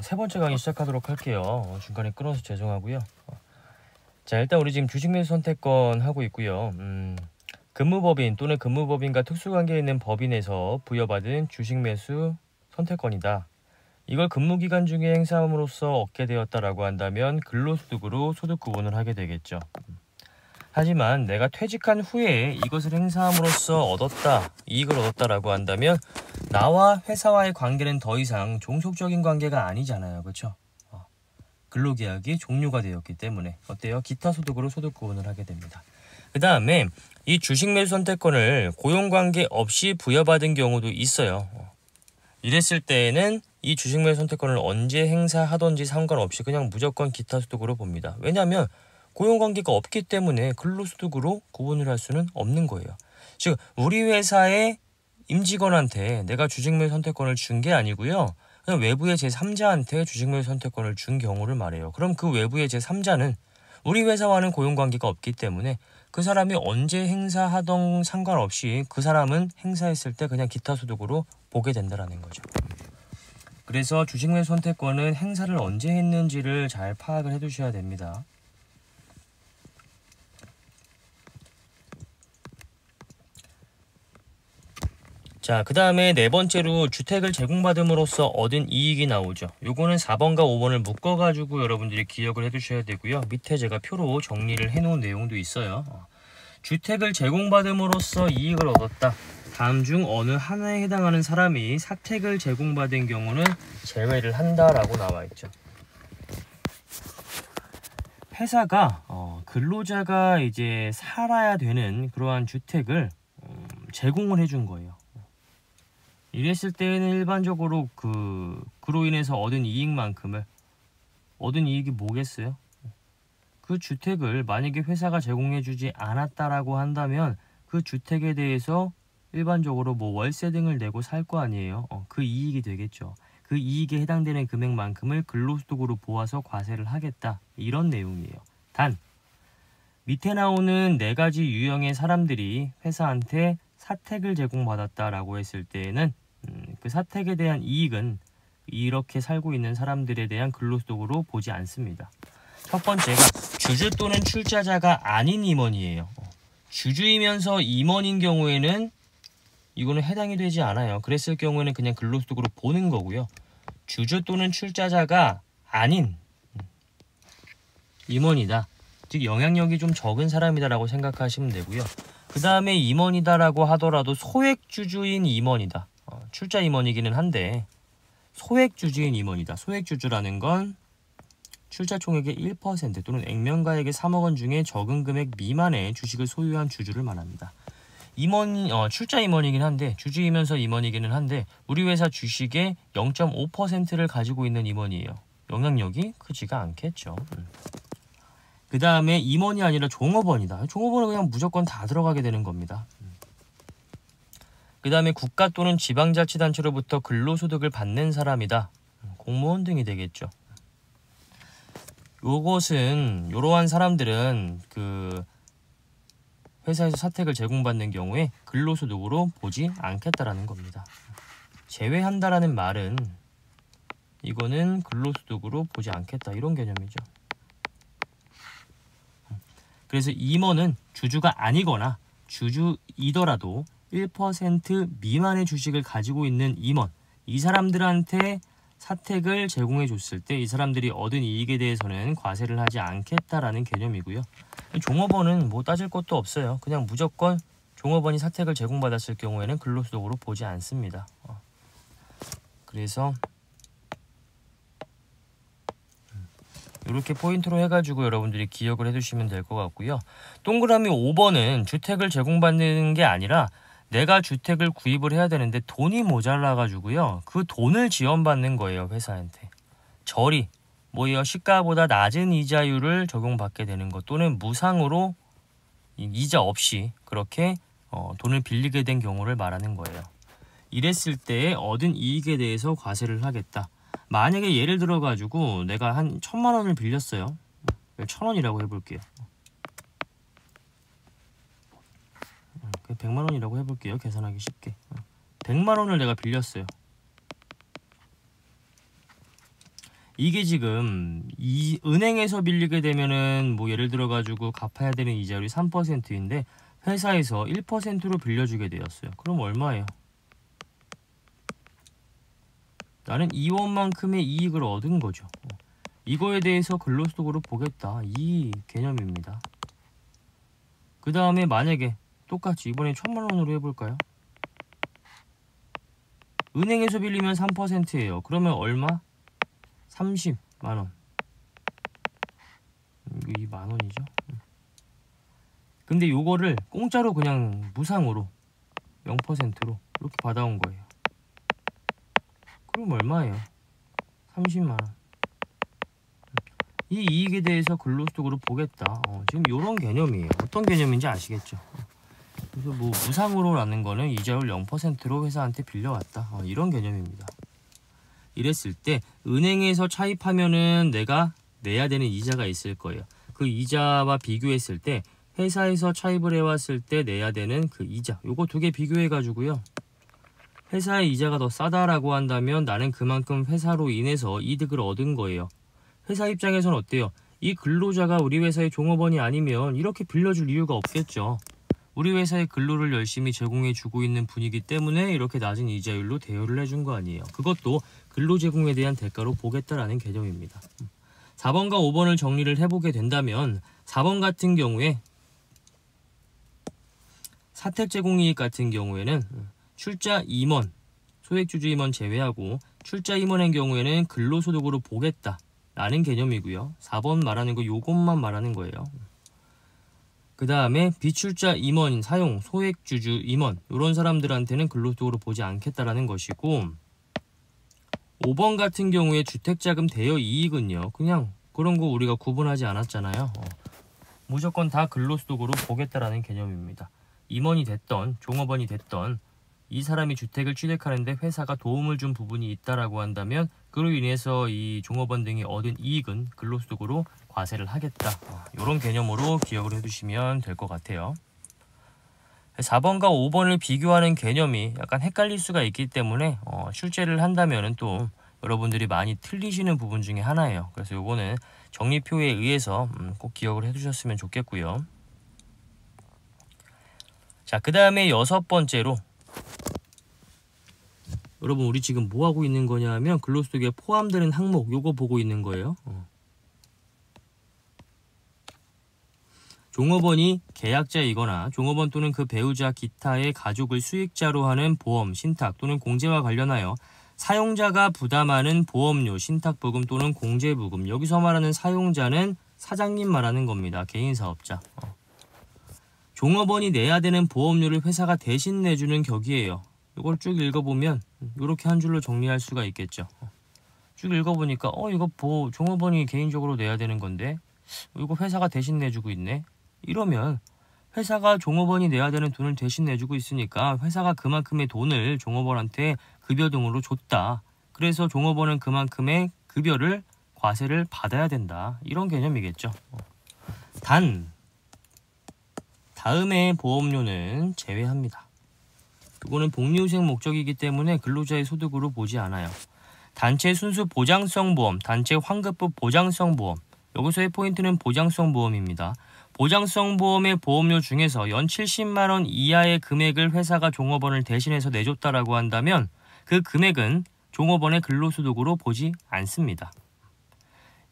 세 번째 강의 시작하도록 할게요. 중간에 끊어서 죄송하고요. 자, 일단 우리 지금 주식매수 선택권 하고 있고요. 근무법인 또는 근무법인과 특수관계에 있는 법인에서 부여받은 주식매수 선택권이다. 이걸 근무기간 중에 행사함으로써 얻게 되었다라고 한다면 근로소득으로 소득 구분을 하게 되겠죠. 하지만 내가 퇴직한 후에 이것을 행사함으로써 이익을 얻었다라고 한다면 나와 회사와의 관계는 더 이상 종속적인 관계가 아니잖아요. 그렇죠? 근로계약이 종료가 되었기 때문에 어때요? 기타 소득으로 소득 구분을 하게 됩니다. 그 다음에 이 주식매수 선택권을 고용관계 없이 부여받은 경우도 있어요. 이랬을 때에는 이 주식매수 선택권을 언제 행사하든지 상관없이 그냥 무조건 기타 소득으로 봅니다. 왜냐하면 고용관계가 없기 때문에 근로소득으로 구분을 할 수는 없는 거예요. 즉 우리 회사의 임직원한테 내가 주식매수 선택권을 준 게 아니고요. 그냥 외부의 제3자한테 주식매수 선택권을 준 경우를 말해요. 그럼 그 외부의 제3자는 우리 회사와는 고용관계가 없기 때문에 그 사람이 언제 행사하던 상관없이 그 사람은 행사했을 때 그냥 기타소득으로 보게 된다는 거죠. 그래서 주식매수 선택권은 행사를 언제 했는지를 잘 파악을 해두셔야 됩니다. 자, 그 다음에 네 번째로 주택을 제공받음으로써 얻은 이익이 나오죠. 요거는 4번과 5번을 묶어가지고 여러분들이 기억을 해두셔야 되고요. 밑에 제가 표로 정리를 해놓은 내용도 있어요. 주택을 제공받음으로써 이익을 얻었다. 다음 중 어느 하나에 해당하는 사람이 사택을 제공받은 경우는 제외를 한다라고 나와 있죠. 회사가 근로자가 이제 살아야 되는 그러한 주택을 제공을 해준 거예요. 이랬을 때는 일반적으로 그로 인해서 얻은 이익만큼을 얻은 이익이 뭐겠어요? 그 주택을 만약에 회사가 제공해주지 않았다라고 한다면 그 주택에 대해서 일반적으로 뭐 월세 등을 내고 살 거 아니에요. 그 이익이 되겠죠. 그 이익에 해당되는 금액만큼을 근로소득으로 보아서 과세를 하겠다. 이런 내용이에요. 단 밑에 나오는 네 가지 유형의 사람들이 회사한테 사택을 제공받았다라고 했을 때에는 그 사택에 대한 이익은 이렇게 살고 있는 사람들에 대한 근로소득으로 보지 않습니다. 첫 번째가 주주 또는 출자자가 아닌 임원이에요. 주주이면서 임원인 경우에는 이거는 해당이 되지 않아요. 그랬을 경우에는 그냥 근로소득으로 보는 거고요. 주주 또는 출자자가 아닌 임원이다. 즉 영향력이 좀 적은 사람이다라고 생각하시면 되고요. 그 다음에 임원이다라고 하더라도 소액주주인 임원이다. 출자 임원이기는 한데 소액주주인 임원이다. 소액주주라는 건 출자 총액의 1% 또는 액면가액의 3억 원 중에 적은 금액 미만의 주식을 소유한 주주를 말합니다. 출자 임원이긴 한데 주주이면서 임원이기는 한데 우리 회사 주식의 0.5%를 가지고 있는 임원이에요. 영향력이 크지가 않겠죠. 그 다음에 임원이 아니라 종업원이다. 종업원은 그냥 무조건 다 들어가게 되는 겁니다. 그 다음에 국가 또는 지방자치단체로부터 근로소득을 받는 사람이다. 공무원 등이 되겠죠. 이러한 사람들은 그 회사에서 사택을 제공받는 경우에 근로소득으로 보지 않겠다라는 겁니다. 제외한다라는 말은 이거는 근로소득으로 보지 않겠다 이런 개념이죠. 그래서 임원은 주주가 아니거나 주주이더라도 1% 미만의 주식을 가지고 있는 임원, 이 사람들한테 사택을 제공해 줬을 때 이 사람들이 얻은 이익에 대해서는 과세를 하지 않겠다라는 개념이고요. 종업원은 뭐 따질 것도 없어요. 그냥 무조건 종업원이 사택을 제공받았을 경우에는 근로소득으로 보지 않습니다. 그래서 이렇게 포인트로 해가지고 여러분들이 기억을 해두시면 될 것 같고요. 동그라미 5번은 주택을 제공받는 게 아니라 내가 주택을 구입을 해야 되는데 돈이 모자라가지고요. 그 돈을 지원받는 거예요. 회사한테. 저리 뭐예요? 시가보다 낮은 이자율을 적용받게 되는 것 또는 무상으로 이자 없이 그렇게 돈을 빌리게 된 경우를 말하는 거예요. 이랬을 때 얻은 이익에 대해서 과세를 하겠다. 만약에 예를 들어 가지고 내가 한 1,000만 원을 빌렸어요. 1,000원이라고 해볼게요. 100만 원이라고 해볼게요. 계산하기 쉽게. 100만 원을 내가 빌렸어요. 이게 지금 이 은행에서 빌리게 되면은 뭐 예를 들어 가지고 갚아야 되는 이자율이 3%인데 회사에서 1%로 빌려주게 되었어요. 그럼 얼마예요? 나는 이원만큼의 이익을 얻은 거죠. 이거에 대해서 근로소득으로 보겠다. 이 개념입니다. 그 다음에 만약에 똑같이 이번에 1000만 원으로 해볼까요? 은행에서 빌리면 3%예요. 그러면 얼마? 30만 원. 이 만 원이죠. 근데 요거를 공짜로 그냥 무상으로 0%로 이렇게 받아온 거예요. 그럼 얼마예요? 30만 원. 이 이익에 대해서 근로소득으로 보겠다. 지금 요런 개념이에요. 어떤 개념인지 아시겠죠? 그래서 뭐 무상으로라는 거는 이자율 0%로 회사한테 빌려왔다. 이런 개념입니다. 이랬을 때 은행에서 차입하면은 내가 내야 되는 이자가 있을 거예요. 그 이자와 비교했을 때 회사에서 차입을 해왔을 때 내야 되는 그 이자, 요거 두 개 비교해 가지고요. 회사의 이자가 더 싸다라고 한다면 나는 그만큼 회사로 인해서 이득을 얻은 거예요. 회사 입장에서는 어때요? 이 근로자가 우리 회사의 종업원이 아니면 이렇게 빌려줄 이유가 없겠죠. 우리 회사의 근로를 열심히 제공해주고 있는 분이기 때문에 이렇게 낮은 이자율로 대여를 해준 거 아니에요. 그것도 근로 제공에 대한 대가로 보겠다라는 개념입니다. 4번과 5번을 정리를 해보게 된다면 4번 같은 경우에 사택 제공이익 같은 경우에는 출자 임원, 소액주주 임원 제외하고 출자 임원의 경우에는 근로소득으로 보겠다라는 개념이고요. 4번 말하는 거 요것만 말하는 거예요. 그 다음에 비출자 임원, 사용, 소액주주 임원 이런 사람들한테는 근로소득으로 보지 않겠다라는 것이고 5번 같은 경우에 주택자금 대여 이익은요. 그냥 그런 거 우리가 구분하지 않았잖아요. 무조건 다 근로소득으로 보겠다라는 개념입니다. 임원이 됐던 종업원이 됐던 이 사람이 주택을 취득하는데 회사가 도움을 준 부분이 있다라고 한다면 그로 인해서 이 종업원 등이 얻은 이익은 근로소득으로 과세를 하겠다. 이런 개념으로 기억을 해두시면 될 것 같아요. 4번과 5번을 비교하는 개념이 약간 헷갈릴 수가 있기 때문에 출제를 한다면 또 여러분들이 많이 틀리시는 부분 중에 하나예요. 그래서 요거는 정리표에 의해서 꼭 기억을 해두셨으면 좋겠고요. 자, 그 다음에 6번째로 여러분 우리 지금 뭐 하고 있는 거냐 하면 근로소득에 포함되는 항목 요거 보고 있는 거예요. 종업원이 계약자이거나 종업원 또는 그 배우자 기타의 가족을 수익자로 하는 보험, 신탁 또는 공제와 관련하여 사용자가 부담하는 보험료, 신탁보금 또는 공제부금. 여기서 말하는 사용자는 사장님 말하는 겁니다. 개인사업자. 종업원이 내야 되는 보험료를 회사가 대신 내주는 격이에요. 이걸 쭉 읽어보면 이렇게 한 줄로 정리할 수가 있겠죠. 쭉 읽어보니까 이거 종업원이 개인적으로 내야 되는 건데 이거 회사가 대신 내주고 있네. 이러면 회사가 종업원이 내야 되는 돈을 대신 내주고 있으니까 회사가 그만큼의 돈을 종업원한테 급여 등으로 줬다. 그래서 종업원은 그만큼의 급여를 과세를 받아야 된다. 이런 개념이겠죠. 단 다음의 보험료는 제외합니다. 그거는 복리후생 목적이기 때문에 근로자의 소득으로 보지 않아요. 단체 순수 보장성 보험, 단체 환급부 보장성 보험. 여기서의 포인트는 보장성 보험입니다. 보장성 보험의 보험료 중에서 연 70만 원 이하의 금액을 회사가 종업원을 대신해서 내줬다라고 한다면 그 금액은 종업원의 근로소득으로 보지 않습니다.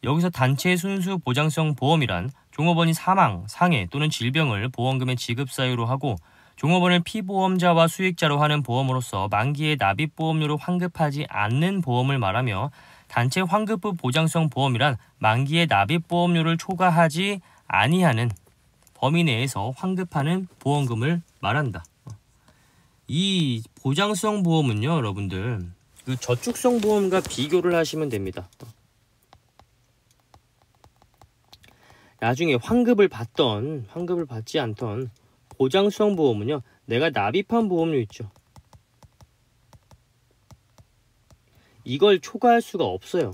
여기서 단체 순수 보장성 보험이란 종업원이 사망, 상해 또는 질병을 보험금의 지급 사유로 하고 종업원을 피보험자와 수익자로 하는 보험으로서 만기에 납입보험료로 환급하지 않는 보험을 말하며 단체 환급부 보장성 보험이란 만기에 납입보험료를 초과하지 아니하는 범위 내에서 환급하는 보험금을 말한다. 이 보장성 보험은요, 여러분들 그 저축성 보험과 비교를 하시면 됩니다. 나중에 환급을 받던 환급을 받지 않던 보장성 보험은요, 내가 납입한 보험료 있죠. 이걸 초과할 수가 없어요.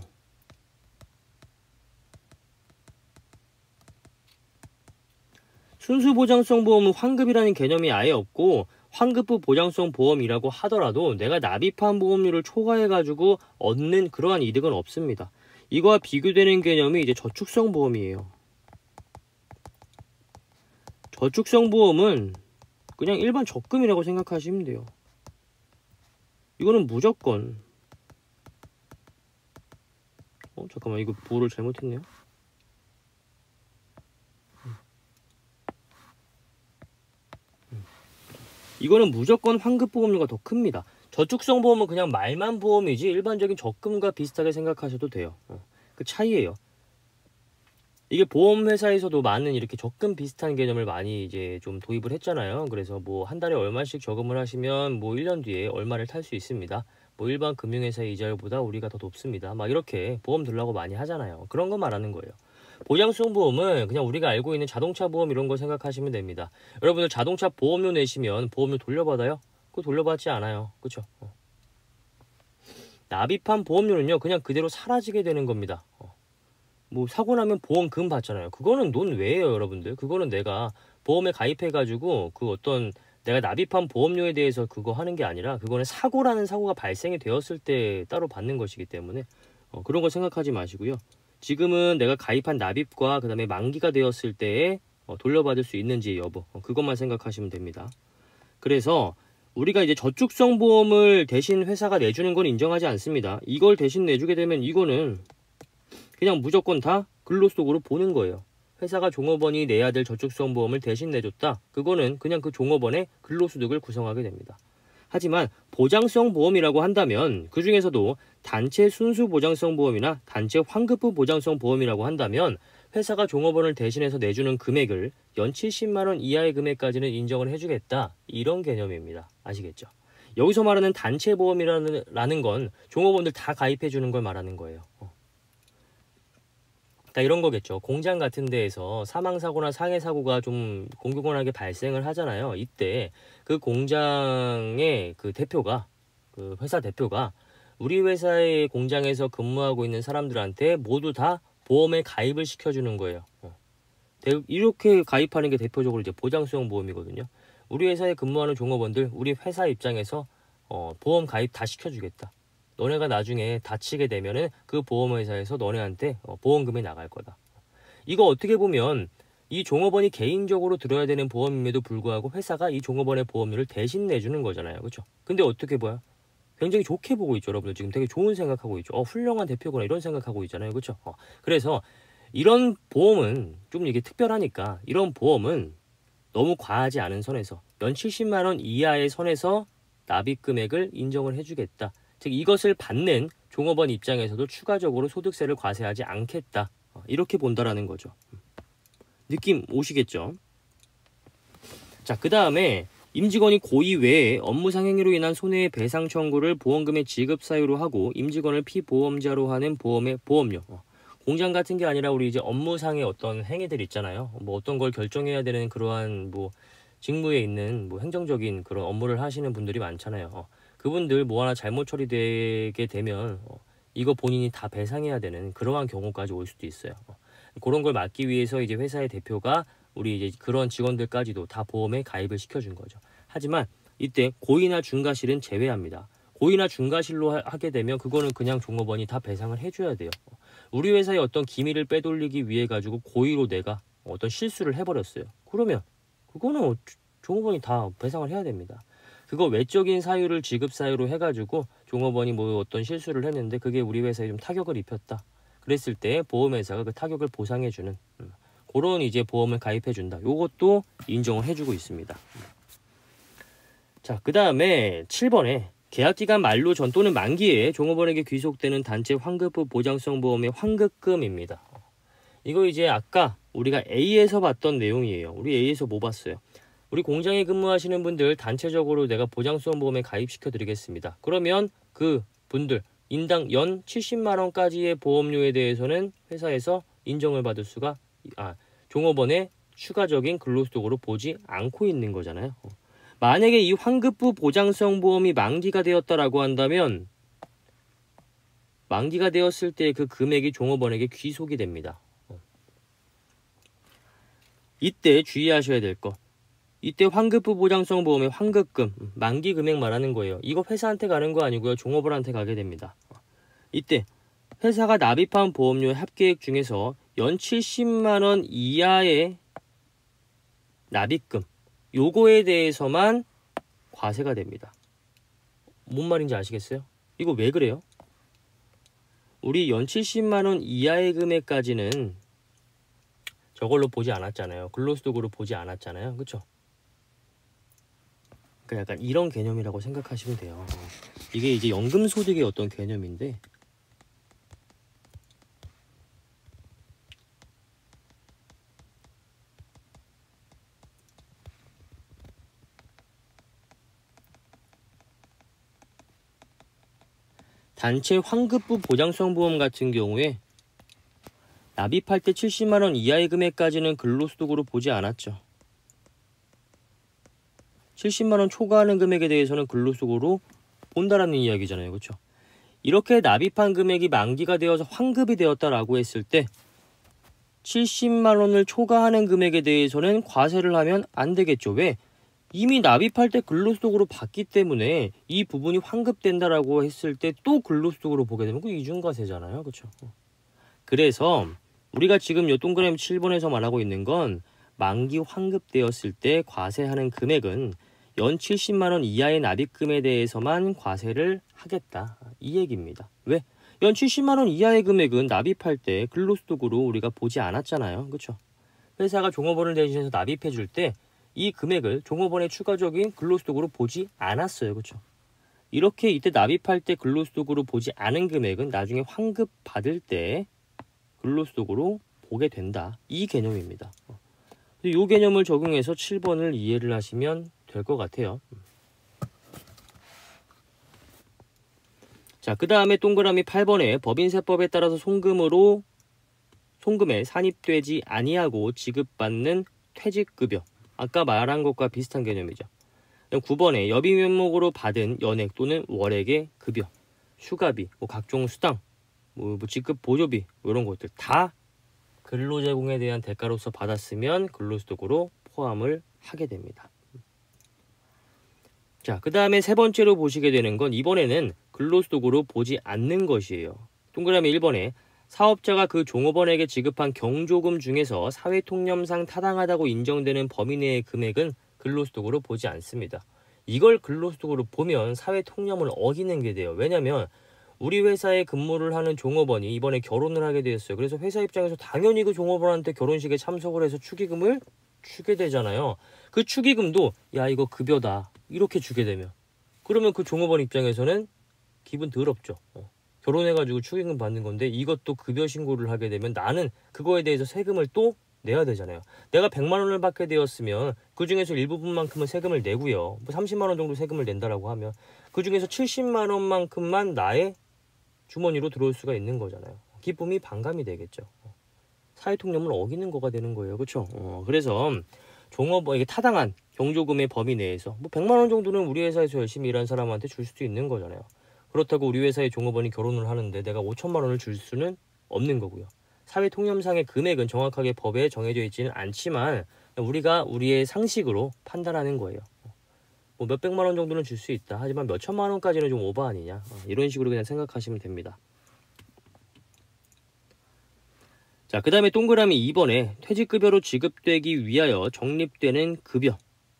순수 보장성 보험은 환급이라는 개념이 아예 없고 환급부 보장성 보험이라고 하더라도 내가 납입한 보험료를 초과해가지고 얻는 그러한 이득은 없습니다. 이거와 비교되는 개념이 이제 저축성 보험이에요. 저축성 보험은 그냥 일반 적금이라고 생각하시면 돼요. 이거는 무조건 잠깐만, 이거 보호를 잘못했네요. 이거는 무조건 환급보험료가 더 큽니다. 저축성 보험은 그냥 말만 보험이지 일반적인 적금과 비슷하게 생각하셔도 돼요. 그 차이예요. 이게 보험회사에서도 많은 이렇게 적금 비슷한 개념을 많이 이제 좀 도입을 했잖아요. 그래서 뭐 한 달에 얼마씩 저금을 하시면 뭐 1년 뒤에 얼마를 탈 수 있습니다. 뭐 일반 금융회사의 이자율보다 우리가 더 높습니다. 막 이렇게 보험 들라고 많이 하잖아요. 그런 거 말하는 거예요. 보장성 보험은 그냥 우리가 알고 있는 자동차 보험 이런 거 생각하시면 됩니다. 여러분들 자동차 보험료 내시면 보험료 돌려받아요? 그거 돌려받지 않아요. 그쵸? 납입한 보험료는요 그냥 그대로 사라지게 되는 겁니다. 뭐 사고 나면 보험금 받잖아요. 그거는 논외예요, 여러분들. 그거는 내가 보험에 가입해가지고 그 어떤 내가 납입한 보험료에 대해서 그거 하는 게 아니라 그거는 사고라는 사고가 발생이 되었을 때 따로 받는 것이기 때문에 그런 거 생각하지 마시고요. 지금은 내가 가입한 납입과 그 다음에 만기가 되었을 때에 돌려받을 수 있는지 여부 그것만 생각하시면 됩니다. 그래서 우리가 이제 저축성 보험을 대신 회사가 내주는 건 인정하지 않습니다. 이걸 대신 내주게 되면 이거는 그냥 무조건 다 근로 속으로 보는 거예요. 회사가 종업원이 내야 될 저축성 보험을 대신 내줬다. 그거는 그냥 그 종업원의 근로소득을 구성하게 됩니다. 하지만 보장성 보험이라고 한다면 그 중에서도 단체 순수 보장성 보험이나 단체 환급부 보장성 보험이라고 한다면 회사가 종업원을 대신해서 내주는 금액을 연 70만 원 이하의 금액까지는 인정을 해주겠다. 이런 개념입니다. 아시겠죠? 여기서 말하는 단체 보험이라는 건 종업원들 다 가입해주는 걸 말하는 거예요. 이런 거겠죠. 공장 같은 데에서 사망사고나 상해사고가 좀 공공연하게 발생을 하잖아요. 이때 그 공장의 그 대표가, 그 회사 대표가 우리 회사의 공장에서 근무하고 있는 사람들한테 모두 다 보험에 가입을 시켜주는 거예요. 이렇게 가입하는 게 대표적으로 이제 보장성 보험이거든요. 우리 회사에 근무하는 종업원들, 우리 회사 입장에서 보험 가입 다 시켜주겠다. 너네가 나중에 다치게 되면은 그 보험회사에서 너네한테 보험금이 나갈 거다. 이거 어떻게 보면 이 종업원이 개인적으로 들어야 되는 보험임에도 불구하고 회사가 이 종업원의 보험료를 대신 내주는 거잖아요. 그렇죠? 근데 어떻게 봐요? 굉장히 좋게 보고 있죠. 여러분들 지금 되게 좋은 생각하고 있죠. 훌륭한 대표구나 이런 생각하고 있잖아요. 그렇죠? 그래서 이런 보험은 좀 이게 특별하니까 이런 보험은 너무 과하지 않은 선에서 연 70만 원 이하의 선에서 납입 금액을 인정을 해주겠다. 즉 이것을 받는 종업원 입장에서도 추가적으로 소득세를 과세하지 않겠다. 이렇게 본다라는 거죠. 느낌 오시겠죠? 자, 그 다음에 임직원이 고의 외에 업무상 행위로 인한 손해의 배상 청구를 보험금의 지급 사유로 하고 임직원을 피보험자로 하는 보험의 보험료. 공장 같은 게 아니라 우리 이제 업무상의 어떤 행위들 있잖아요. 뭐 어떤 걸 결정해야 되는 그러한 뭐 직무에 있는 뭐 행정적인 그런 업무를 하시는 분들이 많잖아요. 그분들 뭐 하나 잘못 처리되게 되면 이거 본인이 다 배상해야 되는 그러한 경우까지 올 수도 있어요. 그런 걸 막기 위해서 이제 회사의 대표가 우리 이제 그런 직원들까지도 다 보험에 가입을 시켜준 거죠. 하지만 이때 고의나 중과실은 제외합니다. 고의나 중과실로 하게 되면 그거는 그냥 종업원이 다 배상을 해줘야 돼요. 우리 회사의 어떤 기밀을 빼돌리기 위해 가지고 고의로 내가 어떤 실수를 해버렸어요. 그러면 그거는 종업원이 다 배상을 해야 됩니다. 그거 외적인 사유를 지급 사유로 해가지고 종업원이 뭐 어떤 실수를 했는데 그게 우리 회사에 좀 타격을 입혔다. 그랬을 때 보험회사가 그 타격을 보상해주는 그런 이제 보험을 가입해준다. 요것도 인정을 해주고 있습니다. 자, 그 다음에 7번에 계약기간 만료 전 또는 만기에 종업원에게 귀속되는 단체 환급부 보장성 보험의 환급금입니다. 이거 이제 아까 우리가 A에서 봤던 내용이에요. 우리 A에서 뭐 봤어요? 우리 공장에 근무하시는 분들 단체적으로 내가 보장성 보험에 가입시켜 드리겠습니다. 그러면 그 분들 인당 연 70만 원까지의 보험료에 대해서는 회사에서 인정을 받을 수가 종업원의 추가적인 근로소득으로 보지 않고 있는 거잖아요. 만약에 이 환급부 보장성 보험이 만기가 되었다라고 한다면 만기가 되었을 때 그 금액이 종업원에게 귀속이 됩니다. 이때 주의하셔야 될 것. 이때 환급부 보장성 보험의 환급금, 만기 금액 말하는 거예요. 이거 회사한테 가는 거 아니고요. 종업원한테 가게 됩니다. 이때 회사가 납입한 보험료 합계액 중에서 연 70만 원 이하의 납입금 요거에 대해서만 과세가 됩니다. 뭔 말인지 아시겠어요? 이거 왜 그래요? 우리 연 70만 원 이하의 금액까지는 저걸로 보지 않았잖아요. 근로소득으로 보지 않았잖아요. 그쵸? 그러니까 약간 이런 개념이라고 생각하시면 돼요. 이게 이제 연금소득의 어떤 개념인데 단체 환급부 보장성 보험 같은 경우에 납입할 때 70만 원 이하의 금액까지는 근로소득으로 보지 않았죠. 70만 원 초과하는 금액에 대해서는 근로소득으로 본다라는 이야기잖아요. 그렇죠? 이렇게 납입한 금액이 만기가 되어서 환급이 되었다라고 했을 때 70만 원을 초과하는 금액에 대해서는 과세를 하면 안 되겠죠. 왜? 이미 납입할 때 근로소득으로 봤기 때문에 이 부분이 환급된다라고 했을 때 또 근로소득으로 보게 되면 그 이중과세잖아요. 그렇죠? 그래서 우리가 지금 요 동그라미 7번에서 말하고 있는 건 만기 환급되었을 때 과세하는 금액은 연 70만 원 이하의 납입금에 대해서만 과세를 하겠다. 이 얘기입니다. 왜? 연 70만 원 이하의 금액은 납입할 때 근로소득으로 우리가 보지 않았잖아요. 그렇죠? 회사가 종업원을 대신해서 납입해 줄 때 이 금액을 종업원의 추가적인 근로소득으로 보지 않았어요. 그렇죠? 이렇게 이때 납입할 때 근로소득으로 보지 않은 금액은 나중에 환급 받을 때 근로소득으로 보게 된다. 이 개념입니다. 이 개념을 적용해서 7번을 이해를 하시면 될 것 같아요. 자, 그 다음에 동그라미 8번에 법인세법에 따라서 송금에 산입되지 아니하고 지급받는 퇴직급여. 아까 말한 것과 비슷한 개념이죠. 9번에 여비 명목으로 받은 연액 또는 월액의 급여, 휴가비, 각종 수당, 직급 보조비 이런 것들 다 근로제공에 대한 대가로서 받았으면 근로소득으로 포함을 하게 됩니다. 자, 그 다음에 세 번째로 보시게 되는 건 이번에는 근로소득으로 보지 않는 것이에요. 동그라미 1번에 사업자가 그 종업원에게 지급한 경조금 중에서 사회통념상 타당하다고 인정되는 범위 내의 금액은 근로소득으로 보지 않습니다. 이걸 근로소득으로 보면 사회통념을 어기는 게 돼요. 왜냐면 우리 회사에 근무를 하는 종업원이 이번에 결혼을 하게 되었어요. 그래서 회사 입장에서 당연히 그 종업원한테 결혼식에 참석을 해서 축의금을 주게 되잖아요. 그 축의금도 야 이거 급여다 이렇게 주게 되면 그러면 그 종업원 입장에서는 기분 더럽죠. 결혼해가지고 축의금 받는 건데 이것도 급여 신고를 하게 되면 나는 그거에 대해서 세금을 또 내야 되잖아요. 내가 100만 원을 받게 되었으면 그 중에서 일부분만큼은 세금을 내고요. 30만 원 정도 세금을 낸다라고 하면 그 중에서 70만 원만큼만 나의 주머니로 들어올 수가 있는 거잖아요. 기쁨이 반감이 되겠죠. 사회통념을 어기는 거가 되는 거예요. 그렇죠? 그래서 종업원에게 타당한 경조금의 범위 내에서 100만 원 정도는 우리 회사에서 열심히 일한 사람한테 줄 수도 있는 거잖아요. 그렇다고 우리 회사의 종업원이 결혼을 하는데 내가 5천만 원을 줄 수는 없는 거고요. 사회통념상의 금액은 정확하게 법에 정해져 있지는 않지만 우리가 우리의 상식으로 판단하는 거예요. 몇백만 원 정도는 줄 수 있다. 하지만 몇천만 원까지는 좀 오버 아니냐. 이런 식으로 그냥 생각하시면 됩니다. 자, 그 다음에 동그라미 2번에 퇴직급여로 지급되기 위하여 적립되는 급여.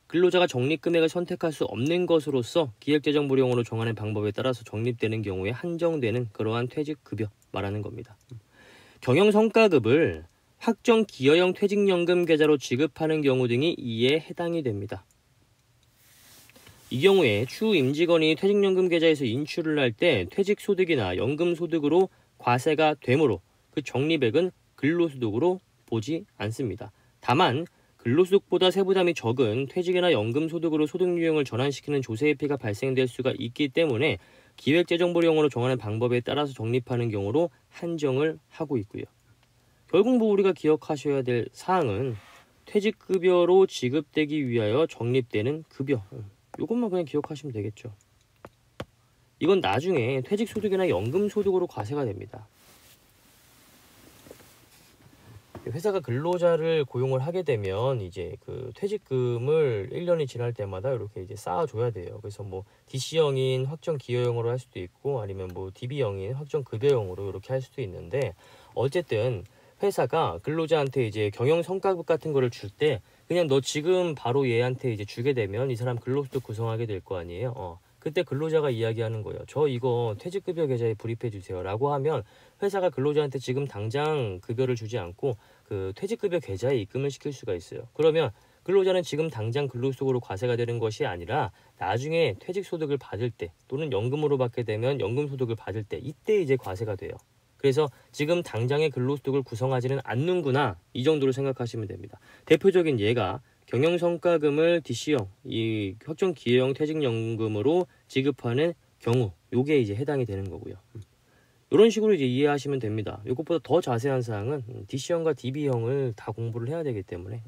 근로자가 적립금액을 선택할 수 없는 것으로서 기획재정부령으로 정하는 방법에 따라서 적립되는 경우에 한정되는 그러한 퇴직급여 말하는 겁니다. 경영성과급을 확정 기여형 퇴직연금 계좌로 지급하는 경우 등이 이에 해당이 됩니다. 이 경우에 추후 임직원이 퇴직연금 계좌에서 인출을 할 때 퇴직소득이나 연금소득으로 과세가 되므로 그 적립액은 근로소득으로 보지 않습니다. 다만 근로소득보다 세부담이 적은 퇴직이나 연금소득으로 소득 유형을 전환시키는 조세회피가 발생될 수가 있기 때문에 기획재정부령으로 정하는 방법에 따라서 적립하는 경우로 한정을 하고 있고요. 결국 우리가 기억하셔야 될 사항은 퇴직급여로 지급되기 위하여 적립되는 급여. 이것만 그냥 기억하시면 되겠죠. 이건 나중에 퇴직소득이나 연금소득으로 과세가 됩니다. 회사가 근로자를 고용을 하게 되면 이제 그 퇴직금을 1년이 지날 때마다 이렇게 이제 쌓아줘야 돼요. 그래서 뭐 DC형인 확정 기여형으로 할 수도 있고 아니면 뭐 DB형인 확정 급여형으로 이렇게 할 수도 있는데 어쨌든 회사가 근로자한테 이제 경영 성과급 같은 거를 줄 때 그냥 너 지금 바로 얘한테 이제 주게 되면 이 사람 근로소득 구성하게 될 거 아니에요. 그때 근로자가 이야기하는 거예요. 저 이거 퇴직급여 계좌에 불입해 주세요 라고 하면 회사가 근로자한테 지금 당장 급여를 주지 않고 그 퇴직급여 계좌에 입금을 시킬 수가 있어요. 그러면 근로자는 지금 당장 근로소득으로 과세가 되는 것이 아니라 나중에 퇴직소득을 받을 때 또는 연금으로 받게 되면 연금소득을 받을 때 이때 이제 과세가 돼요. 그래서 지금 당장의 근로소득을 구성하지는 않는구나 이 정도로 생각하시면 됩니다. 대표적인 예가 경영성과금을 DC형, 이 확정기여형 퇴직연금으로 지급하는 경우 요게 이제 해당이 되는 거고요. 이런 식으로 이제 이해하시면 됩니다. 이것보다 더 자세한 사항은 DC형과 DB형을 다 공부를 해야 되기 때문에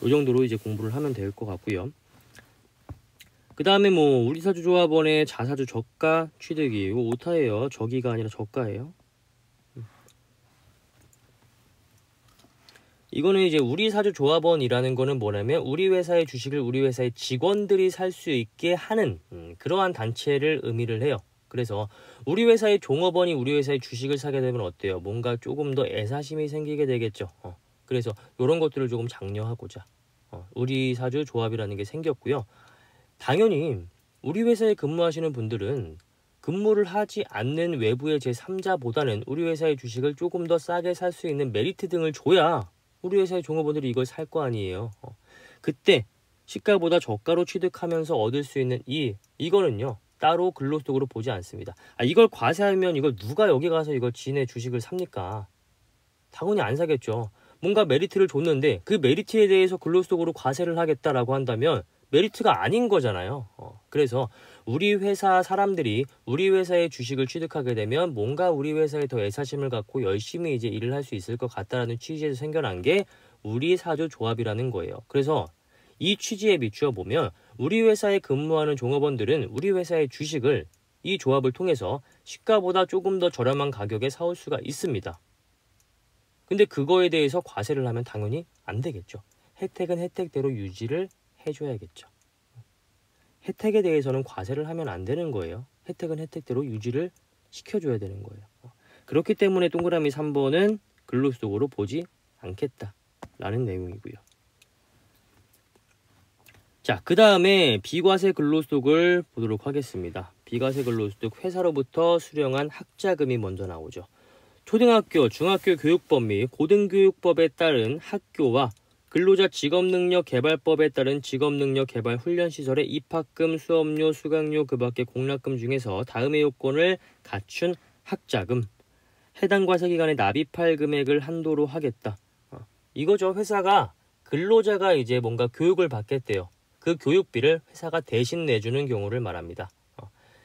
이 정도로 이제 공부를 하면 될 것 같고요. 그 다음에 뭐 우리사주조합원의 자사주 저가 취득이 이거 오타예요. 저기가 아니라 저가예요. 이거는 이제 우리사주조합원이라는 거는 뭐냐면 우리 회사의 주식을 우리 회사의 직원들이 살 수 있게 하는 그러한 단체를 의미를 해요. 그래서 우리 회사의 종업원이 우리 회사의 주식을 사게 되면 어때요? 뭔가 조금 더 애사심이 생기게 되겠죠. 그래서 이런 것들을 조금 장려하고자 우리사주조합이라는 게 생겼고요. 당연히 우리 회사에 근무하시는 분들은 근무를 하지 않는 외부의 제3자보다는 우리 회사의 주식을 조금 더 싸게 살 수 있는 메리트 등을 줘야 우리 회사의 종업원들이 이걸 살 거 아니에요. 그때 시가보다 저가로 취득하면서 얻을 수 있는 이거는요. 따로 근로소득으로 보지 않습니다. 이걸 과세하면 이걸 누가 여기 가서 이걸 지네 주식을 삽니까? 당연히 안 사겠죠. 뭔가 메리트를 줬는데 그 메리트에 대해서 근로소득으로 과세를 하겠다라고 한다면 메리트가 아닌 거잖아요. 그래서 우리 회사 사람들이 우리 회사의 주식을 취득하게 되면 뭔가 우리 회사에 더 애사심을 갖고 열심히 이제 일을 할 수 있을 것 같다라는 취지에서 생겨난 게 우리사주조합이라는 거예요. 그래서 이 취지에 비추어 보면 우리 회사에 근무하는 종업원들은 우리 회사의 주식을 이 조합을 통해서 시가보다 조금 더 저렴한 가격에 사올 수가 있습니다. 근데 그거에 대해서 과세를 하면 당연히 안 되겠죠. 혜택은 혜택대로 유지를 해줘야겠죠. 혜택에 대해서는 과세를 하면 안 되는 거예요. 혜택은 혜택대로 유지를 시켜줘야 되는 거예요. 그렇기 때문에 동그라미 3번은 근로소득으로 보지 않겠다라는 내용이고요. 자, 그 다음에 비과세 근로소득을 보도록 하겠습니다. 비과세 근로소득 회사로부터 수령한 학자금이 먼저 나오죠. 초등학교, 중학교 교육법 및 고등교육법에 따른 학교와 근로자 직업능력개발법에 따른 직업능력개발 훈련시설의 입학금, 수업료, 수강료, 그 밖의 공납금 중에서 다음의 요건을 갖춘 학자금, 해당 과세기간에 납입할 금액을 한도로 하겠다. 이거죠. 회사가 근로자가 이제 뭔가 교육을 받겠대요. 그 교육비를 회사가 대신 내주는 경우를 말합니다.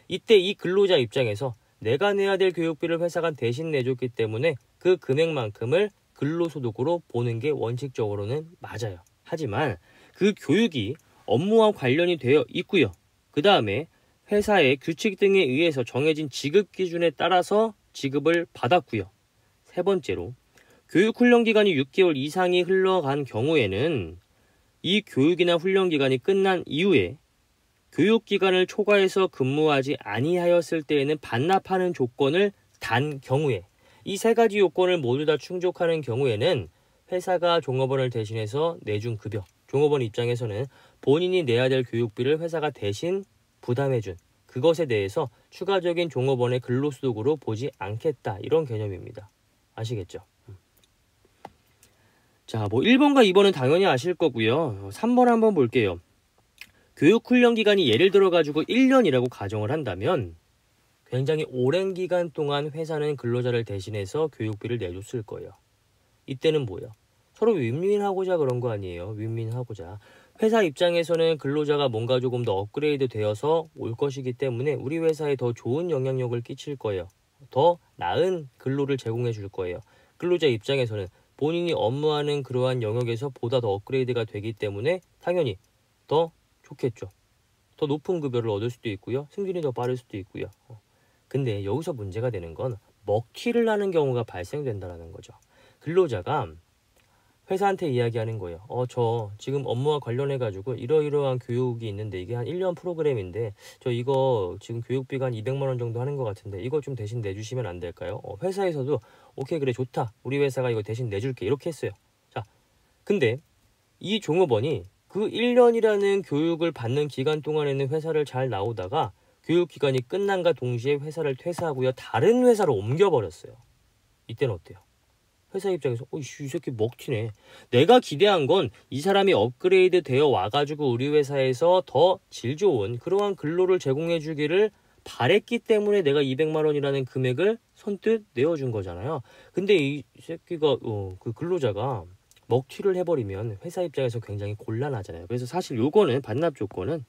이때 이 근로자 입장에서 내가 내야 될 교육비를 회사가 대신 내줬기 때문에 그 금액만큼을 근로소득으로 보는 게 원칙적으로는 맞아요. 하지만 그 교육이 업무와 관련이 되어 있고요. 그 다음에 회사의 규칙 등에 의해서 정해진 지급 기준에 따라서 지급을 받았고요. 세 번째로 교육훈련기간이 6개월 이상이 흘러간 경우에는 이 교육이나 훈련기간이 끝난 이후에 교육기간을 초과해서 근무하지 아니하였을 때에는 반납하는 조건을 단 경우에 이 세 가지 요건을 모두 다 충족하는 경우에는 회사가 종업원을 대신해서 내준 급여, 종업원 입장에서는 본인이 내야 될 교육비를 회사가 대신 부담해준 그것에 대해서 추가적인 종업원의 근로소득으로 보지 않겠다. 이런 개념입니다. 아시겠죠? 자, 뭐 1번과 2번은 당연히 아실 거고요. 3번 한번 볼게요. 교육훈련기간이 예를 들어가지고 1년이라고 가정을 한다면 굉장히 오랜 기간 동안 회사는 근로자를 대신해서 교육비를 내줬을 거예요. 이때는 뭐예요? 서로 윈윈하고자 그런 거 아니에요. 윈윈하고자. 회사 입장에서는 근로자가 뭔가 조금 더 업그레이드 되어서 올 것이기 때문에 우리 회사에 더 좋은 영향력을 끼칠 거예요. 더 나은 근로를 제공해 줄 거예요. 근로자 입장에서는 본인이 업무하는 그러한 영역에서 보다 더 업그레이드가 되기 때문에 당연히 더 좋겠죠. 더 높은 급여를 얻을 수도 있고요. 승진이 더 빠를 수도 있고요. 근데 여기서 문제가 되는 건 먹튀를 하는 경우가 발생된다는 거죠. 근로자가 회사한테 이야기하는 거예요. 저 지금 업무와 관련해가지고 이러이러한 교육이 있는데 이게 한 1년 프로그램인데 저 이거 지금 교육비가 한 200만 원 정도 하는 것 같은데 이거 좀 대신 내주시면 안 될까요? 회사에서도 오케이 그래 좋다. 우리 회사가 이거 대신 내줄게. 이렇게 했어요. 자, 근데 이 종업원이 그 1년이라는 교육을 받는 기간 동안에는 회사를 잘 나오다가 교육기간이 끝난과 동시에 회사를 퇴사하고요. 다른 회사로 옮겨버렸어요. 이때는 어때요? 회사 입장에서 이 새끼 먹튀네. 내가 기대한 건 이 사람이 업그레이드 되어 와가지고 우리 회사에서 더 질 좋은 그러한 근로를 제공해 주기를 바랬기 때문에 내가 200만 원이라는 금액을 선뜻 내어준 거잖아요. 근데 이 새끼가 그 근로자가 먹튀를 해버리면 회사 입장에서 굉장히 곤란하잖아요. 그래서 사실 요거는 반납 조건은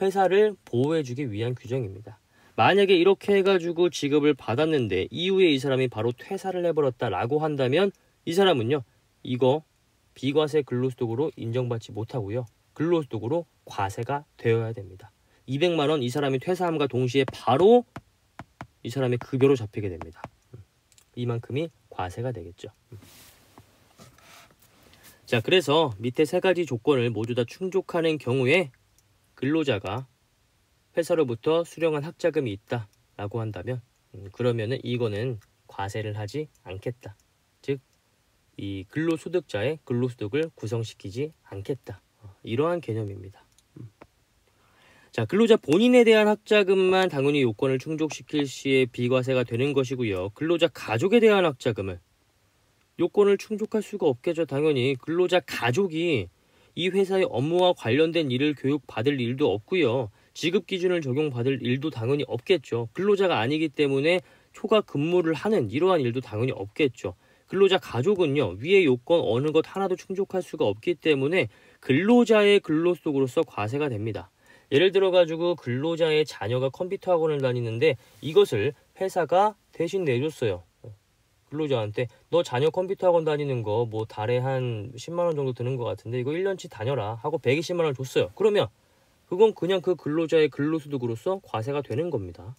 회사를 보호해주기 위한 규정입니다. 만약에 이렇게 해가지고 지급을 받았는데 이후에 이 사람이 바로 퇴사를 해버렸다라고 한다면 이 사람은요 이거 비과세 근로소득으로 인정받지 못하고요 근로소득으로 과세가 되어야 됩니다. 200만 원 이 사람이 퇴사함과 동시에 바로 이 사람의 급여로 잡히게 됩니다. 이만큼이 과세가 되겠죠. 자, 그래서 밑에 세 가지 조건을 모두 다 충족하는 경우에 근로자가 회사로부터 수령한 학자금이 있다라고 한다면 그러면은 이거는 과세를 하지 않겠다. 즉, 이 근로소득자의 근로소득을 구성시키지 않겠다. 이러한 개념입니다. 자, 근로자 본인에 대한 학자금만 당연히 요건을 충족시킬 시에 비과세가 되는 것이고요. 근로자 가족에 대한 학자금은 요건을 충족할 수가 없겠죠. 당연히 근로자 가족이 이 회사의 업무와 관련된 일을 교육받을 일도 없고요. 지급 기준을 적용받을 일도 당연히 없겠죠. 근로자가 아니기 때문에 초과 근무를 하는 이러한 일도 당연히 없겠죠. 근로자 가족은요. 위의 요건 어느 것 하나도 충족할 수가 없기 때문에 근로자의 근로소득으로서 과세가 됩니다. 예를 들어가지고 근로자의 자녀가 컴퓨터 학원을 다니는데 이것을 회사가 대신 내줬어요. 근로자한테 너 자녀 컴퓨터 학원 다니는 거 뭐 달에 한 10만 원 정도 드는 것 같은데 이거 1년치 다녀라 하고 120만 원 줬어요. 그러면 그건 그냥 그 근로자의 근로소득으로서 과세가 되는 겁니다.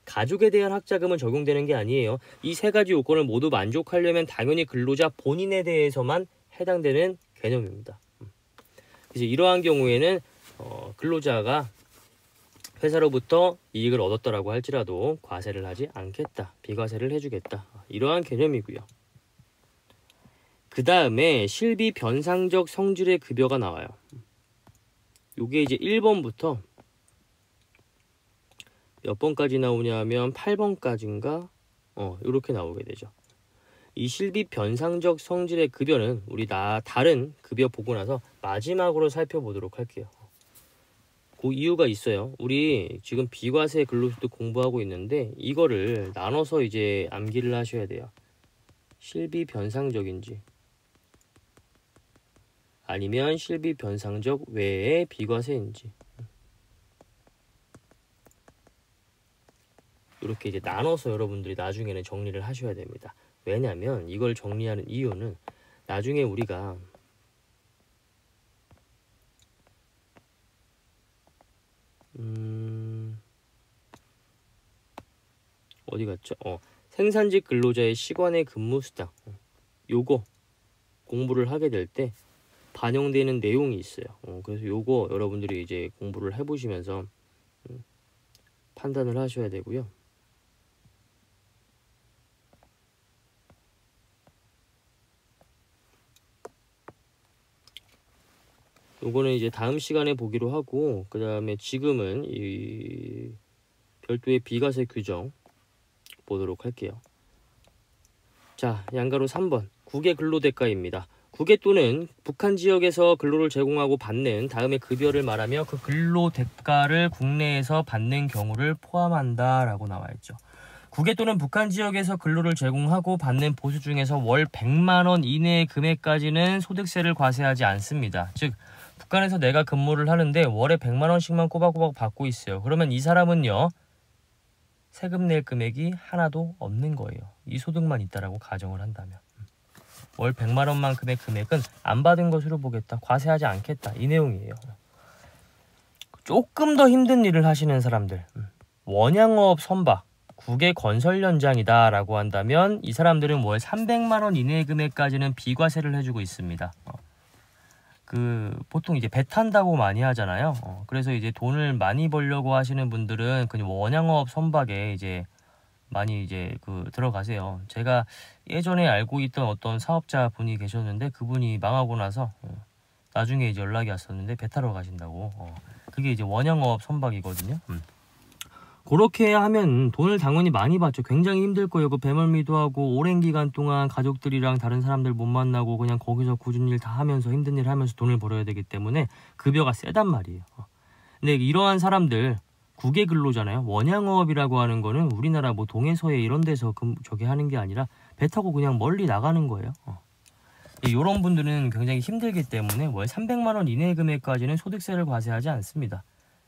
가족에 대한 학자금은 적용되는 게 아니에요. 이 세 가지 요건을 모두 만족하려면 당연히 근로자 본인에 대해서만 해당되는 개념입니다. 이제 이러한 경우에는 근로자가 회사로부터 이익을 얻었다라고 할지라도 과세를 하지 않겠다. 비과세를 해주겠다. 이러한 개념이고요. 그 다음에 실비 변상적 성질의 급여가 나와요. 요게 이제 1번부터 몇 번까지 나오냐 하면 8번까지인가? 이렇게 나오게 되죠. 이 실비 변상적 성질의 급여는 우리 다른 급여 보고 나서 마지막으로 살펴보도록 할게요. 그 이유가 있어요. 우리 지금 비과세 근로소득 공부하고 있는데 이거를 나눠서 이제 암기를 하셔야 돼요. 실비 변상적인지 아니면 실비 변상적 외의 비과세인지 이렇게 이제 나눠서 여러분들이 나중에는 정리를 하셔야 됩니다. 왜냐하면 이걸 정리하는 이유는 나중에 우리가 어디 갔죠? 생산직 근로자의 시간의 근무 수당 요거 공부를 하게 될 때 반영되는 내용이 있어요. 그래서 요거 여러분들이 이제 공부를 해보시면서 판단을 하셔야 되고요. 요거는 이제 다음 시간에 보기로 하고 그 다음에 지금은 이 별도의 비과세 규정 보도록 할게요. 자, 양가로 3번 국외 근로대가입니다. 국외 또는 북한 지역에서 근로를 제공하고 받는 다음에 급여를 말하며 그 근로대가를 국내에서 받는 경우를 포함한다 라고 나와있죠. 국외 또는 북한 지역에서 근로를 제공하고 받는 보수 중에서 월 100만 원 이내의 금액까지는 소득세를 과세하지 않습니다. 즉 북한에서 내가 근무를 하는데 월에 100만 원씩만 꼬박꼬박 받고 있어요. 그러면 이 사람은요 세금 낼 금액이 하나도 없는 거예요. 이 소득만 있다라고 가정을 한다면 월 100만 원만큼의 금액은 안 받은 것으로 보겠다. 과세하지 않겠다. 이 내용이에요. 조금 더 힘든 일을 하시는 사람들 원양어업 선박 국외 건설 현장이다라고 한다면 이 사람들은 월 300만 원 이내 금액까지는 비과세를 해주고 있습니다. 보통 이제 배 탄다고 많이 하잖아요. 그래서 이제 돈을 많이 벌려고 하시는 분들은 그냥 원양어업 선박에 이제 많이 이제 들어가세요. 제가 예전에 알고 있던 어떤 사업자 분이 계셨는데 그분이 망하고 나서 나중에 이제 연락이 왔었는데 배 타러 가신다고. 그게 이제 원양어업 선박이거든요. 그렇게 하면 돈을 당연히 많이 받죠. 굉장히 힘들 거예요. 그 배멀미도 하고 오랜 기간 동안 가족들이랑 다른 사람들 못 만나고 그냥 거기서 굳은 일 다 하면서 힘든 일 하면서 돈을 벌어야 되기 때문에 급여가 세단 말이에요. 근데 이러한 사람들 국외 근로잖아요. 원양어업이라고 하는 거는 우리나라 뭐 동해서해 이런 데서 저기 하는 게 아니라 배 타고 그냥 멀리 나가는 거예요. 이런 분들은 굉장히 힘들기 때문에 월 300만 원 이내 금액까지는 소득세를 과세하지 않습니다.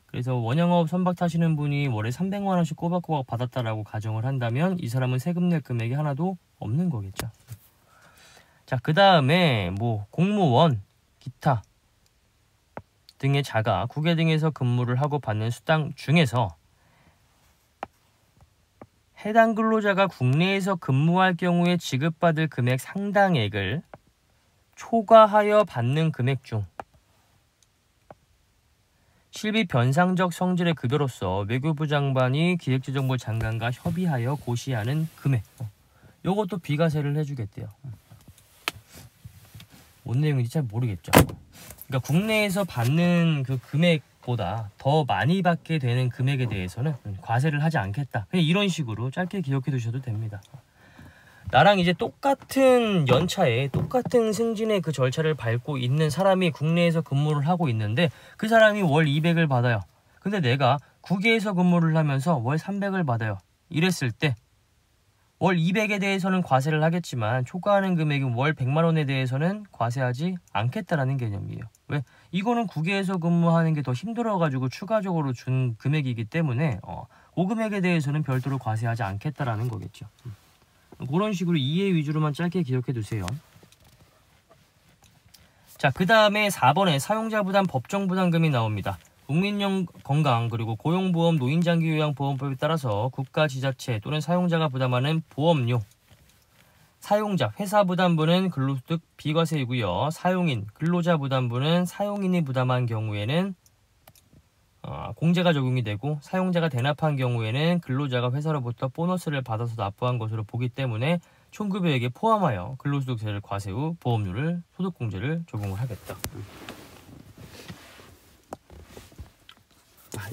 그래서 원양어업 선박 타시는 분이 월에 300만 원씩 꼬박꼬박 받았다라고 가정을 한다면 이 사람은 세금 낼 금액이 하나도 없는 거겠죠. 자, 그 다음에 뭐 공무원, 기타 등의 자가 국외 등에서 근무를 하고 받는 수당 중에서 해당 근로자가 국내에서 근무할 경우에 지급받을 금액 상당액을 초과하여 받는 금액 중 실비 변상적 성질의 급여로서 외교부 장관이 기획재정부 장관과 협의하여 고시하는 금액, 요것도 비과세를 해주겠대요. 뭔 내용인지 잘 모르겠죠. 그러니까 국내에서 받는 그 금액보다 더 많이 받게 되는 금액에 대해서는 과세를 하지 않겠다. 그냥 이런 식으로 짧게 기억해 두셔도 됩니다. 나랑 이제 똑같은 연차에 똑같은 승진의 그 절차를 밟고 있는 사람이 국내에서 근무를 하고 있는데 그 사람이 월 200을 받아요. 근데 내가 국외에서 근무를 하면서 월 300을 받아요. 이랬을 때 월 200에 대해서는 과세를 하겠지만 초과하는 금액인 월 100만 원에 대해서는 과세하지 않겠다라는 개념이에요. 왜? 이거는 국외에서 근무하는 게 더 힘들어가지고 추가적으로 준 금액이기 때문에 그 금액에 대해서는 별도로 과세하지 않겠다라는 거겠죠. 그런 식으로 이해 위주로만 짧게 기억해 두세요. 자, 그 다음에 4번에 사용자 부담 법정 부담금이 나옵니다. 국민형 건강 그리고 고용보험 노인장기요양보험법에 따라서 국가 지자체 또는 사용자가 부담하는 보험료 사용자 회사 부담분은 근로소득 비과세이고요. 사용인 근로자 부담분은 사용인이 부담한 경우에는 공제가 적용이 되고 사용자가 대납한 경우에는 근로자가 회사로부터 보너스를 받아서 납부한 것으로 보기 때문에 총급여액에 포함하여 근로소득세를 과세 후 보험료를 소득공제를 적용을 하겠다.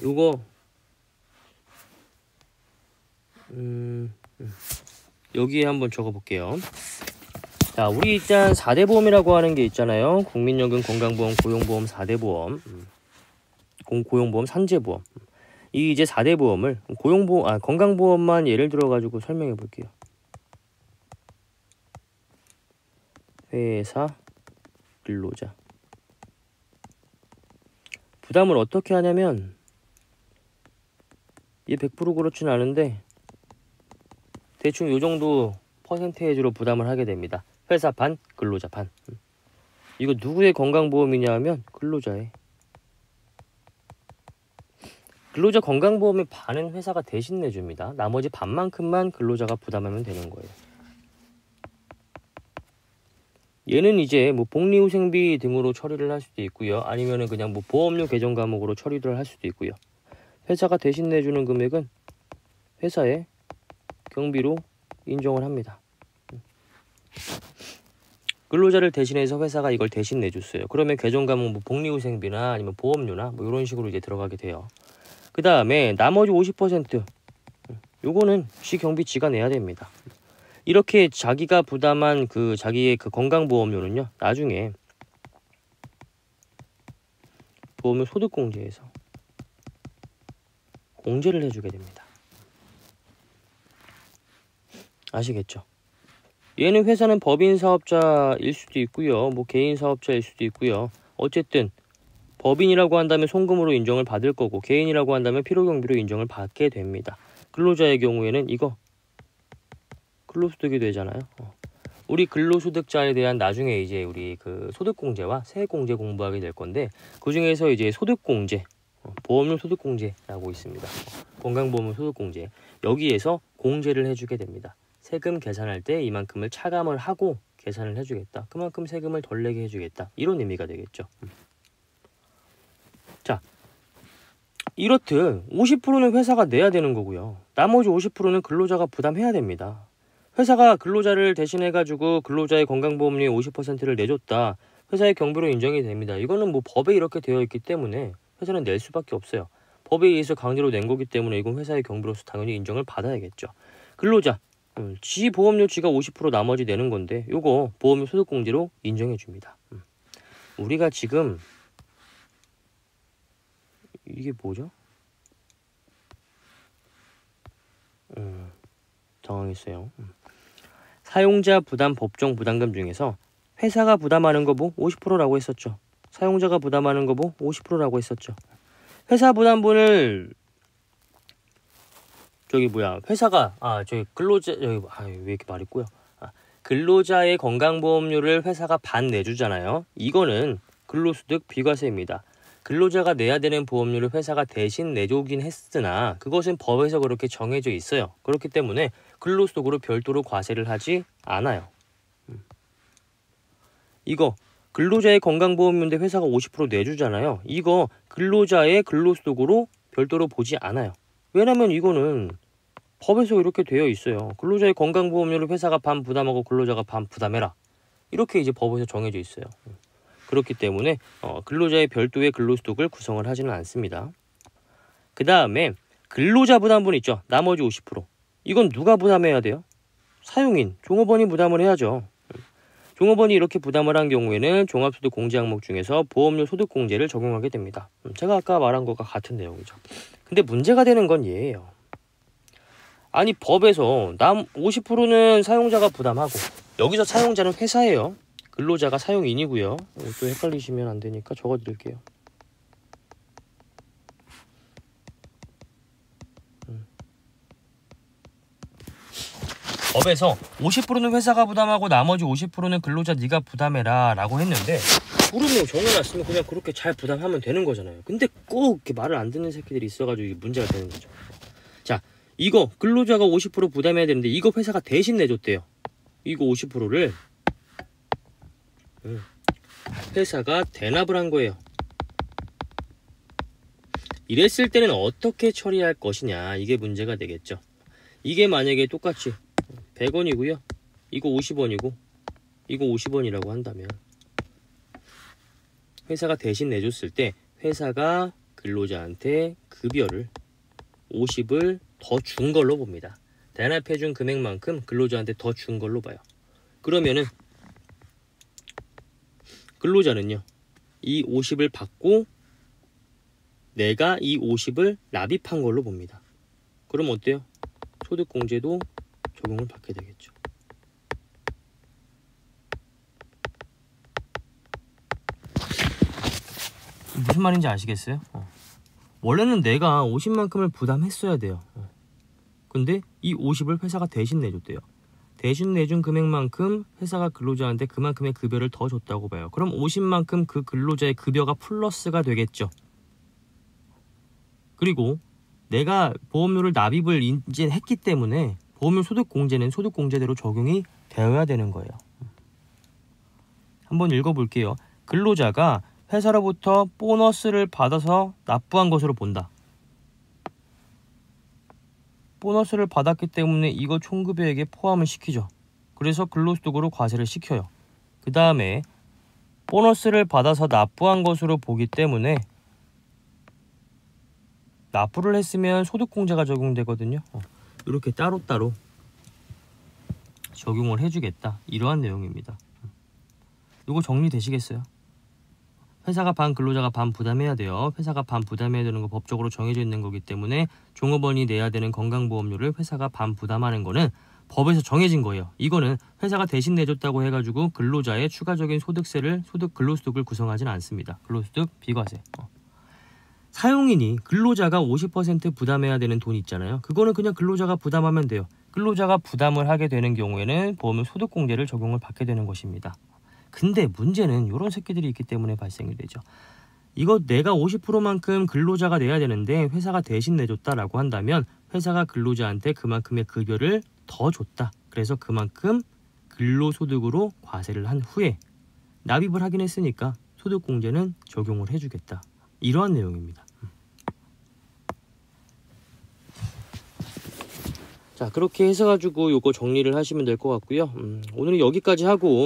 요거 여기에 한번 적어볼게요. 자, 우리 일단 4대 보험이라고 하는 게 있잖아요. 국민연금, 건강보험, 고용보험, 4대 보험, 고용보험, 산재보험. 이 이제 4대 보험을 건강보험만 예를 들어 가지고 설명해 볼게요. 회사, 근로자. 부담을 어떻게 하냐면 이게 100% 그렇진 않은데 대충 요 정도 퍼센테이지로 부담을 하게 됩니다. 회사 반, 근로자 반. 이거 누구의 건강보험이냐 하면 근로자의. 근로자 건강보험의 반은 회사가 대신 내줍니다. 나머지 반만큼만 근로자가 부담하면 되는 거예요. 얘는 이제 뭐 복리후생비 등으로 처리를 할 수도 있고요. 아니면은 그냥 뭐 보험료 개정 과목으로 처리를 할 수도 있고요. 회사가 대신 내주는 금액은 회사의 경비로 인정을 합니다. 근로자를 대신해서 회사가 이걸 대신 내줬어요. 그러면 개정 과목 뭐 복리후생비나 아니면 보험료나 뭐 이런 식으로 이제 들어가게 돼요. 그 다음에 나머지 50% 요거는 지 경비 지가 내야 됩니다. 이렇게 자기가 부담한 자기의 건강보험료는요, 나중에 보험료 소득공제에서 공제를 해주게 됩니다. 아시겠죠? 얘는 회사는 법인 사업자일 수도 있고요, 뭐 개인 사업자일 수도 있고요. 어쨌든 법인이라고 한다면 송금으로 인정을 받을 거고 개인이라고 한다면 필요경비로 인정을 받게 됩니다. 근로자의 경우에는 이거 근로소득이 되잖아요. 우리 근로소득자에 대한 나중에 이제 우리 소득공제와 세액공제 공부하게 될 건데 그 중에서 이제 소득공제, 보험료 소득공제라고 있습니다. 건강보험료 소득공제. 여기에서 공제를 해주게 됩니다. 세금 계산할 때 이만큼을 차감을 하고 계산을 해주겠다. 그만큼 세금을 덜 내게 해주겠다. 이런 의미가 되겠죠. 자, 이렇듯 50%는 회사가 내야 되는 거고요. 나머지 50%는 근로자가 부담해야 됩니다. 회사가 근로자를 대신해가지고 근로자의 건강보험료의 50%를 내줬다. 회사의 경비로 인정이 됩니다. 이거는 뭐 법에 이렇게 되어 있기 때문에 회사는 낼 수밖에 없어요. 법에 의해서 강제로 낸 거기 때문에 이건 회사의 경비로서 당연히 인정을 받아야겠죠. 근로자, 지 보험료 지가 50% 나머지 내는 건데 요거 보험료 소득공제로 인정해 줍니다. 우리가 지금 이게 뭐죠? 당황했어요. 사용자 부담 법정 부담금 중에서 회사가 부담하는 거 뭐 50%라고 했었죠. 사용자가 부담하는 거 뭐 50%라고 했었죠. 회사 부담분을 회사가 근로자 왜 이렇게 말했고요. 근로자의 건강보험료를 회사가 반 내주잖아요. 이거는 근로소득 비과세입니다. 근로자가 내야 되는 보험료를 회사가 대신 내주긴 했으나 그것은 법에서 그렇게 정해져 있어요. 그렇기 때문에 근로소득으로 별도로 과세를 하지 않아요. 이거 근로자의 건강보험료인데 회사가 50% 내주잖아요. 이거 근로자의 근로소득으로 별도로 보지 않아요. 왜냐면 이거는 법에서 이렇게 되어 있어요. 근로자의 건강보험료를 회사가 반 부담하고 근로자가 반 부담해라. 이렇게 이제 법에서 정해져 있어요. 그렇기 때문에 근로자의 별도의 근로소득을 구성을 하지는 않습니다. 그 다음에 근로자 부담분 있죠. 나머지 50%. 이건 누가 부담해야 돼요? 사용인, 종업원이 부담을 해야죠. 종업원이 이렇게 부담을 한 경우에는 종합소득 공제 항목 중에서 보험료 소득공제를 적용하게 됩니다. 제가 아까 말한 것과 같은 내용이죠. 근데 문제가 되는 건 얘예요. 아니 법에서 50%는 사용자가 부담하고 여기서 사용자는 회사예요. 근로자가 사용인이고요. 또 헷갈리시면 안 되니까 적어드릴게요. 법에서 50%는 회사가 부담하고 나머지 50%는 근로자 네가 부담해라 라고 했는데 부르면 정해놨으면 그냥 그렇게 잘 부담하면 되는 거잖아요. 근데 꼭 이렇게 말을 안 듣는 새끼들이 있어가지고 이게 문제가 되는 거죠. 자, 이거 근로자가 50% 부담해야 되는데 이거 회사가 대신 내줬대요. 이거 50%를 회사가 대납을 한 거예요. 이랬을 때는 어떻게 처리할 것이냐, 이게 문제가 되겠죠. 이게 만약에 똑같이 100원이고요 이거 50원이고 이거 50원이라고 한다면 회사가 대신 내줬을 때 회사가 근로자한테 급여를 50을 더 준 걸로 봅니다. 대납해준 금액만큼 근로자한테 더 준 걸로 봐요. 그러면은 근로자는요 이 50을 받고 내가 이 50을 납입한 걸로 봅니다. 그럼 어때요? 소득공제도 적용을 받게 되겠죠. 무슨 말인지 아시겠어요? 원래는 내가 50만큼을 부담했어야 돼요. 근데 이 50을 회사가 대신 내줬대요. 대신 내준 금액만큼 회사가 근로자한테 그만큼의 급여를 더 줬다고 봐요. 그럼 50만큼 그 근로자의 급여가 플러스가 되겠죠. 그리고 내가 보험료를 납입을 인지했기 때문에 보험료 소득공제는 소득공제대로 적용이 되어야 되는 거예요. 한번 읽어볼게요. 근로자가 회사로부터 보너스를 받아서 납부한 것으로 본다. 보너스를 받았기 때문에 이거 총급여액에 포함을 시키죠. 그래서 근로소득으로 과세를 시켜요. 그 다음에 보너스를 받아서 납부한 것으로 보기 때문에 납부를 했으면 소득공제가 적용되거든요. 이렇게 따로따로 적용을 해주겠다. 이러한 내용입니다. 이거 정리되시겠어요? 회사가 반, 근로자가 반 부담해야 돼요. 회사가 반 부담해야 되는 거 법적으로 정해져 있는 거기 때문에 종업원이 내야 되는 건강보험료를 회사가 반 부담하는 거는 법에서 정해진 거예요. 이거는 회사가 대신 내줬다고 해가지고 근로자의 추가적인 소득세를 근로소득을 구성하지는 않습니다. 근로소득 비과세. 사용인이 근로자가 50% 부담해야 되는 돈 있잖아요. 그거는 그냥 근로자가 부담하면 돼요. 근로자가 부담을 하게 되는 경우에는 보험료 소득공제를 적용을 받게 되는 것입니다. 근데 문제는 이런 새끼들이 있기 때문에 발생이 되죠. 이거 내가 50%만큼 근로자가 내야 되는데 회사가 대신 내줬다라고 한다면 회사가 근로자한테 그만큼의 급여를 더 줬다. 그래서 그만큼 근로소득으로 과세를 한 후에 납입을 하긴 했으니까 소득공제는 적용을 해주겠다. 이러한 내용입니다. 자, 그렇게 해서 가지고 요거 정리를 하시면 될 것 같고요. 오늘은 여기까지 하고